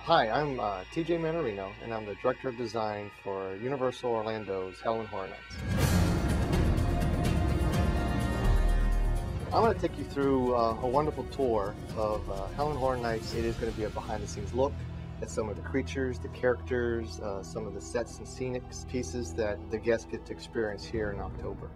Hi, I'm TJ Mannarino, and I'm the Director of Design for Universal Orlando's Halloween Horror Nights. I'm going to take you through a wonderful tour of Halloween Horror Nights. It is going to be a behind-the-scenes look at some of the creatures, the characters, some of the sets and scenic pieces that the guests get to experience here in October.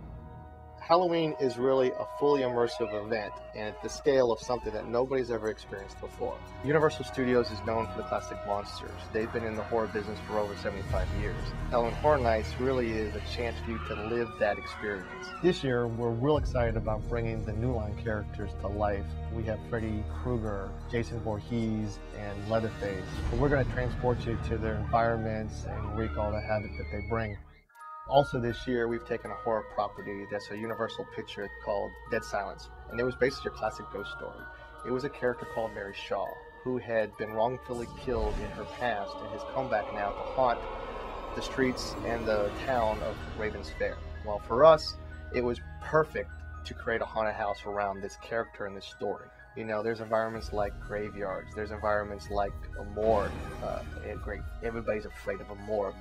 Halloween is really a fully immersive event, and at the scale of something that nobody's ever experienced before. Universal Studios is known for the classic monsters. They've been in the horror business for over 75 years. Halloween Horror Nights really is a chance for you to live that experience. This year, we're real excited about bringing the New Line characters to life. We have Freddy Krueger, Jason Voorhees, and Leatherface. We're going to transport you to their environments and wreak all the havoc that they bring. Also this year, we've taken a horror property that's a Universal picture called Dead Silence, and it was basically your classic ghost story. It was a character called Mary Shaw, who had been wrongfully killed in her past and has come back now to haunt the streets and the town of Raven's Fair. Well, for us, it was perfect to create a haunted house around this character and this story. You know, there's environments like graveyards, there's environments like a morgue, everybody's afraid of a morgue.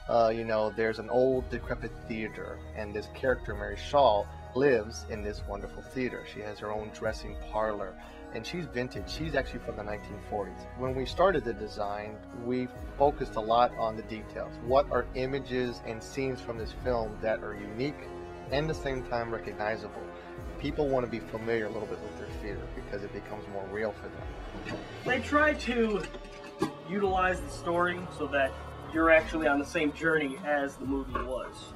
You know, there's an old decrepit theater, and this character, Mary Shaw, lives in this wonderful theater. She has her own dressing parlor, and she's vintage. She's actually from the 1940s. When we started the design, we focused a lot on the details. What are images and scenes from this film that are unique and at the same time recognizable? People want to be familiar a little bit with their theater because it becomes more real for them. They try to utilize the story so that you're actually on the same journey as the movie was.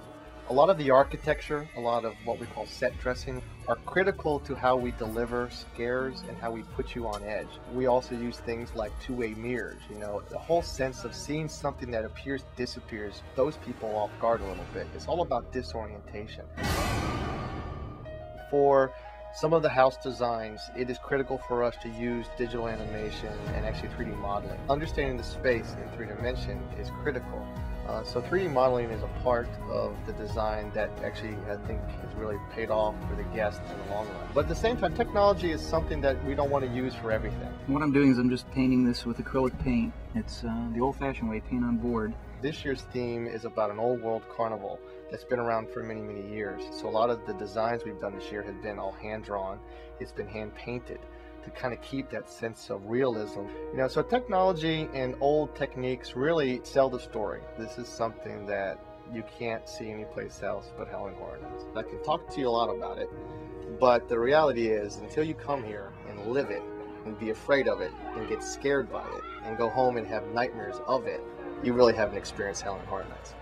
A lot of the architecture, a lot of what we call set dressing, are critical to how we deliver scares and how we put you on edge. We also use things like two-way mirrors, you know, the whole sense of seeing something that appears disappears, throws people off guard a little bit. It's all about disorientation. For some of the house designs, it is critical for us to use digital animation and actually 3D modeling. Understanding the space in 3 dimension is critical. So 3D modeling is a part of the design that actually, I think, has really paid off for the guests in the long run. But at the same time, technology is something that we don't want to use for everything. What I'm doing is I'm just painting this with acrylic paint. It's the old-fashioned way, paint on board. This year's theme is about an old world carnival that's been around for many, many years. So a lot of the designs we've done this year have been all hand-drawn. It's been hand-painted to kind of keep that sense of realism. You know, so technology and old techniques really sell the story. This is something that you can't see anyplace else but Halloween Horror Nights. I can talk to you a lot about it, but the reality is until you come here and live it and be afraid of it and get scared by it and go home and have nightmares of it, you really haven't experienced Halloween Horror Nights.